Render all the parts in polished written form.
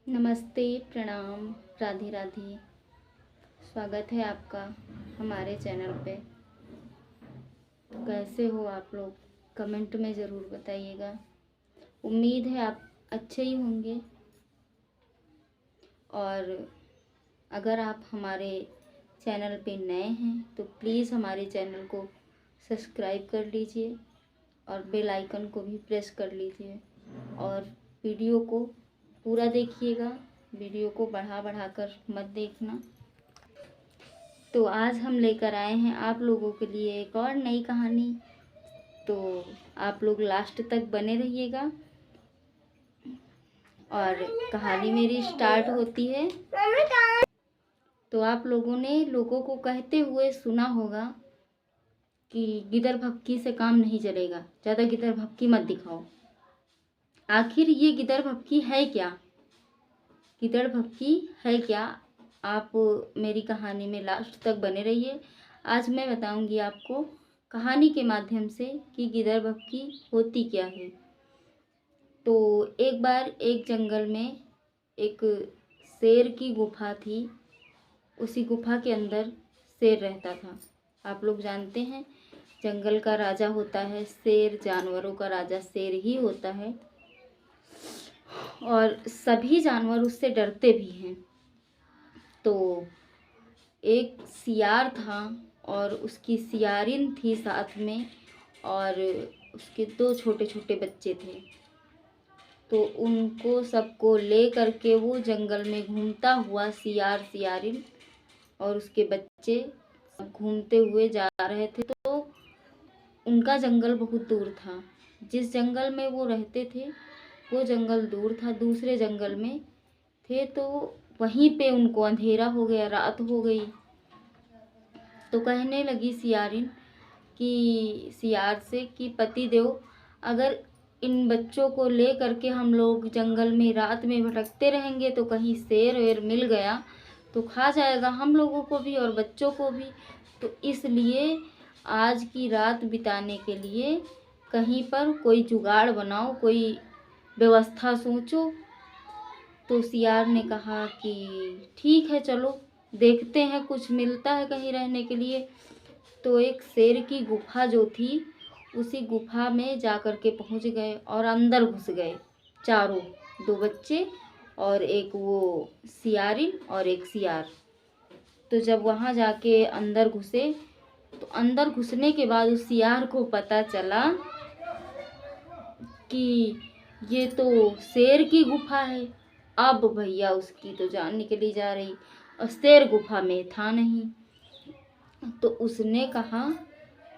नमस्ते, प्रणाम, राधे राधे। स्वागत है आपका हमारे चैनल पे। तो कैसे हो आप लोग? कमेंट में ज़रूर बताइएगा। उम्मीद है आप अच्छे ही होंगे। और अगर आप हमारे चैनल पे नए हैं तो प्लीज़ हमारे चैनल को सब्सक्राइब कर लीजिए और बेल आइकन को भी प्रेस कर लीजिए और वीडियो को पूरा देखिएगा। वीडियो को बढ़ा बढ़ा कर मत देखना। तो आज हम लेकर आए हैं आप लोगों के लिए एक और नई कहानी। तो आप लोग लास्ट तक बने रहिएगा। और कहानी मेरी स्टार्ट होती है। तो आप लोगों ने लोगों को कहते हुए सुना होगा कि गिदर भक्की से काम नहीं चलेगा, ज़्यादा गिदर भक्की मत दिखाओ। आखिर ये गिदर भक्की है क्या? गिदड़ भक्की है क्या? आप मेरी कहानी में लास्ट तक बने रहिए। आज मैं बताऊंगी आपको कहानी के माध्यम से कि गिदड़ भक्की होती क्या है। तो एक बार एक जंगल में एक शेर की गुफा थी। उसी गुफा के अंदर शेर रहता था। आप लोग जानते हैं जंगल का राजा होता है शेर, जानवरों का राजा शेर ही होता है और सभी जानवर उससे डरते भी हैं। तो एक सियार था और उसकी सियारिन थी साथ में, और उसके दो छोटे छोटे बच्चे थे। तो उनको सबको ले करके वो जंगल में घूमता हुआ सियार, सियारिन और उसके बच्चे घूमते हुए जा रहे थे। तो उनका जंगल बहुत दूर था। जिस जंगल में वो रहते थे वो जंगल दूर था, दूसरे जंगल में थे। तो वहीं पे उनको अंधेरा हो गया, रात हो गई। तो कहने लगी सियारिन कि सियार से कि पति देव, अगर इन बच्चों को ले करके हम लोग जंगल में रात में भटकते रहेंगे तो कहीं शेर वेर मिल गया तो खा जाएगा हम लोगों को भी और बच्चों को भी। तो इसलिए आज की रात बिताने के लिए कहीं पर कोई जुगाड़ बनाओ, कोई व्यवस्था सोचो। तो सियार ने कहा कि ठीक है, चलो देखते हैं कुछ मिलता है कहीं रहने के लिए। तो एक शेर की गुफा जो थी उसी गुफा में जा कर के पहुँच गए और अंदर घुस गए चारों, दो बच्चे और एक वो सियारिन और एक सियार। तो जब वहाँ जाके अंदर घुसे तो अंदर घुसने के बाद उस सियार को पता चला कि ये तो शेर की गुफा है। अब भैया उसकी तो जान निकली जा रही और शेर गुफा में था नहीं। तो उसने कहा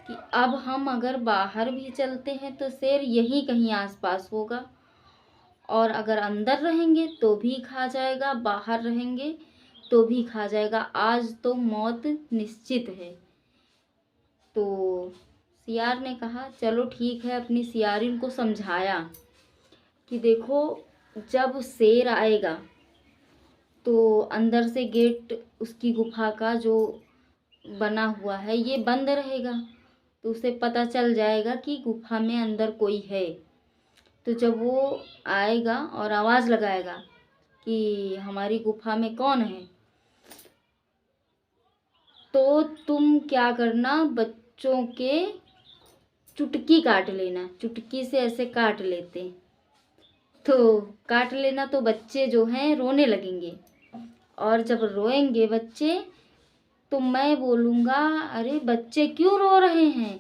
कि अब हम अगर बाहर भी चलते हैं तो शेर यहीं कहीं आसपास होगा, और अगर अंदर रहेंगे तो भी खा जाएगा, बाहर रहेंगे तो भी खा जाएगा। आज तो मौत निश्चित है। तो सियार ने कहा चलो ठीक है, अपनी सियारिन को समझाया कि देखो जब शेर आएगा तो अंदर से गेट उसकी गुफा का जो बना हुआ है ये बंद रहेगा, तो उसे पता चल जाएगा कि गुफा में अंदर कोई है। तो जब वो आएगा और आवाज़ लगाएगा कि हमारी गुफा में कौन है, तो तुम क्या करना, बच्चों के चुटकी काट लेना। चुटकी से ऐसे काट लेते हैं, तो काट लेना। तो बच्चे जो हैं रोने लगेंगे, और जब रोएंगे बच्चे तो मैं बोलूँगा अरे बच्चे क्यों रो रहे हैं,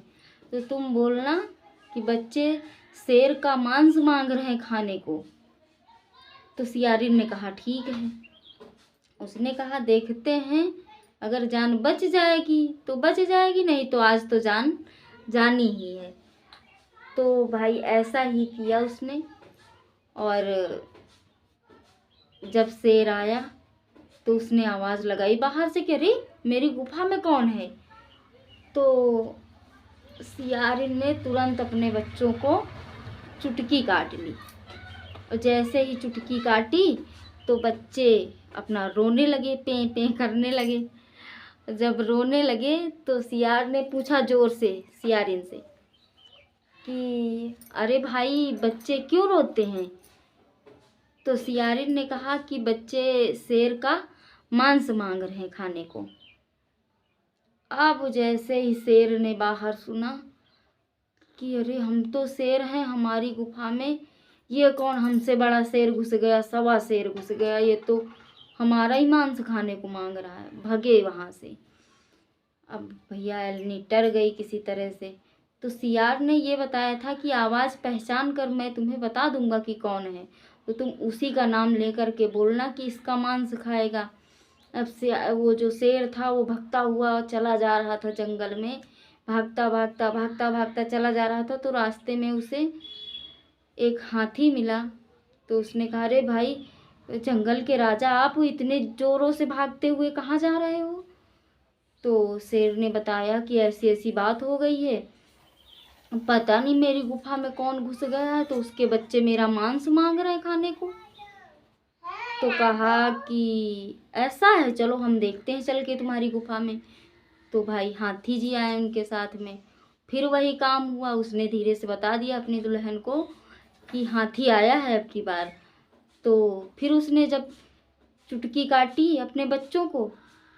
तो तुम बोलना कि बच्चे शेर का मांस मांग रहे हैं खाने को। तो सियारिन ने कहा ठीक है। उसने कहा देखते हैं, अगर जान बच जाएगी तो बच जाएगी, नहीं तो आज तो जान जानी ही है। तो भाई ऐसा ही किया उसने। और जब शेर आया तो उसने आवाज़ लगाई बाहर से कि अरे मेरी गुफा में कौन है। तो सियारिन ने तुरंत अपने बच्चों को चुटकी काट ली, और जैसे ही चुटकी काटी तो बच्चे अपना रोने लगे, पें पें करने लगे। जब रोने लगे तो सियार ने पूछा जोर से सियारिन से कि अरे भाई बच्चे क्यों रोते हैं। तो सियारिन ने कहा कि बच्चे शेर का मांस मांग रहे हैं खाने को। अब जैसे ही शेर ने बाहर सुना कि अरे हम तो शेर हैं, हमारी गुफा में ये कौन हमसे बड़ा शेर घुस गया, सवा शेर घुस गया, ये तो हमारा ही मांस खाने को मांग रहा है, भगे वहाँ से। अब भैया एलनी डर गई किसी तरह से। तो सियार ने ये बताया था कि आवाज़ पहचान कर मैं तुम्हें बता दूंगा कि कौन है, तो तुम उसी का नाम लेकर के बोलना कि इसका मांस खाएगा। अब से वो जो शेर था वो भगता हुआ चला जा रहा था जंगल में, भागता भागता भागता भागता चला जा रहा था। तो रास्ते में उसे एक हाथी मिला। तो उसने कहा, अरे भाई जंगल के राजा, आप इतने जोरों से भागते हुए कहाँ जा रहे हो? तो शेर ने बताया कि ऐसी ऐसी बात हो गई है, पता नहीं मेरी गुफा में कौन घुस गया है, तो उसके बच्चे मेरा मांस मांग रहे हैं खाने को। तो कहा कि ऐसा है, चलो हम देखते हैं चल के तुम्हारी गुफा में। तो भाई हाथी जी आए उनके साथ में। फिर वही काम हुआ, उसने धीरे से बता दिया अपनी दुल्हन को कि हाथी आया है अब की बार। तो फिर उसने जब चुटकी काटी अपने बच्चों को,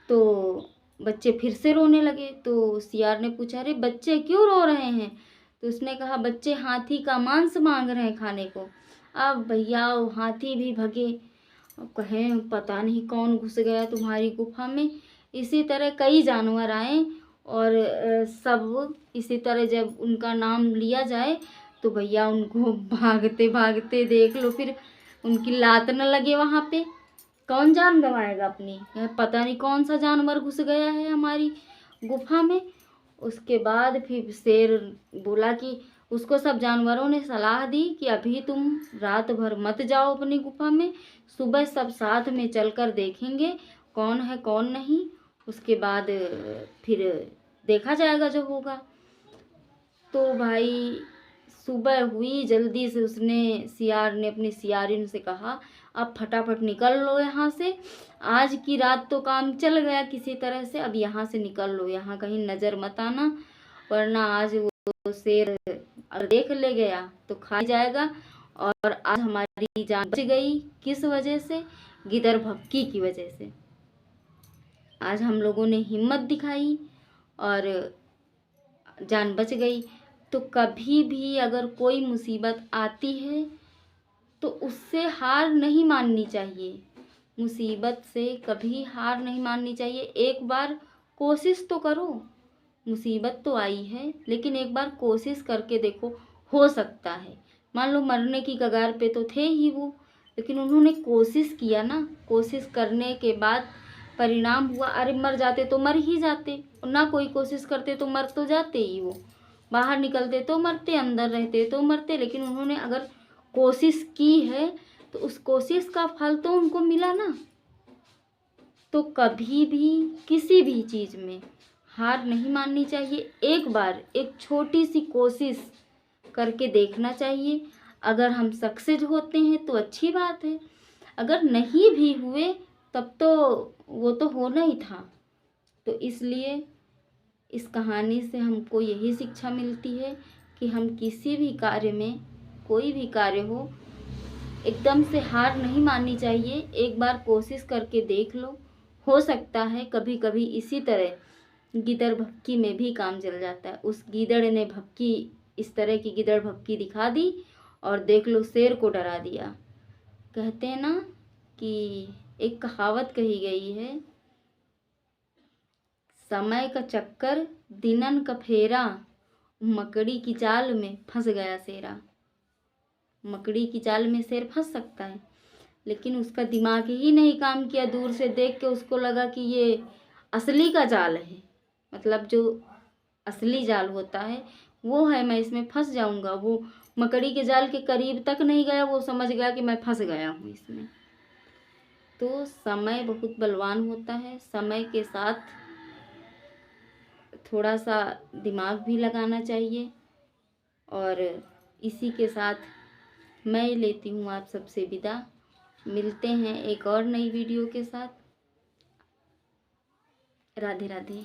तो बच्चे फिर से रोने लगे। तो सियार ने पूछा, अरे बच्चे क्यों रो रहे हैं? तो उसने कहा, बच्चे हाथी का मांस मांग रहे हैं खाने को। अब भैया हाथी भी भगे, कहें पता नहीं कौन घुस गया तुम्हारी गुफा में। इसी तरह कई जानवर आए और सब इसी तरह जब उनका नाम लिया जाए तो भैया उनको भागते भागते देख लो, फिर उनकी लात न लगे वहाँ पे। कौन जान गंवाएगा अपनी? पता नहीं कौन सा जानवर घुस गया है हमारी गुफा में। उसके बाद फिर शेर बोला कि उसको सब जानवरों ने सलाह दी कि अभी तुम रात भर मत जाओ अपनी गुफा में, सुबह सब साथ में चलकर देखेंगे कौन है कौन नहीं, उसके बाद फिर देखा जाएगा जो होगा। तो भाई सुबह हुई, जल्दी से उसने सियार ने अपनी सियारिन से कहा, अब फटाफट निकल लो यहाँ से, आज की रात तो काम चल गया किसी तरह से, अब यहाँ से निकल लो, यहाँ कहीं नज़र मत आना, वरना आज वो शेर अगर देख ले गया तो खा जाएगा। और आज हमारी जान बच गई, किस वजह से? गिदड़ भक्की की वजह से। आज हम लोगों ने हिम्मत दिखाई और जान बच गई। तो कभी भी अगर कोई मुसीबत आती है तो उससे हार नहीं माननी चाहिए, मुसीबत से कभी हार नहीं माननी चाहिए। एक बार कोशिश तो करो, मुसीबत तो आई है लेकिन एक बार कोशिश करके देखो, हो सकता है। मान लो मरने की कगार पे तो थे ही वो, लेकिन उन्होंने कोशिश किया ना, कोशिश करने के बाद परिणाम हुआ। अरे मर जाते तो मर ही जाते, ना कोई कोशिश करते तो मर तो जाते ही वो, बाहर निकलते तो मरते, अंदर रहते तो मरते। लेकिन उन्होंने अगर कोशिश की है तो उस कोशिश का फल तो उनको मिला ना। तो कभी भी किसी भी चीज़ में हार नहीं माननी चाहिए, एक बार एक छोटी सी कोशिश करके देखना चाहिए। अगर हम सक्सेस होते हैं तो अच्छी बात है, अगर नहीं भी हुए तब तो वो तो होना ही था। तो इसलिए इस कहानी से हमको यही शिक्षा मिलती है कि हम किसी भी कार्य में, कोई भी कार्य हो, एकदम से हार नहीं माननी चाहिए, एक बार कोशिश करके देख लो, हो सकता है कभी कभी इसी तरह गिदड़ भक्की में भी काम चल जाता है। उस गिदड़ ने भक्की, इस तरह की गिदड़ भक्की दिखा दी और देख लो शेर को डरा दिया। कहते हैं ना कि एक कहावत कही गई है, समय का चक्कर दिनन का फेरा, मकड़ी की जाल में फंस गया शेरा। मकड़ी की जाल में शेर फंस सकता है, लेकिन उसका दिमाग ही नहीं काम किया। दूर से देख के उसको लगा कि ये असली का जाल है, मतलब जो असली जाल होता है वो है, मैं इसमें फंस जाऊंगा। वो मकड़ी के जाल के करीब तक नहीं गया, वो समझ गया कि मैं फंस गया हूँ इसमें। तो समय बहुत बलवान होता है, समय के साथ थोड़ा सा दिमाग भी लगाना चाहिए। और इसी के साथ मैं लेती हूँ आप सबसे विदा। मिलते हैं एक और नई वीडियो के साथ। राधे राधे।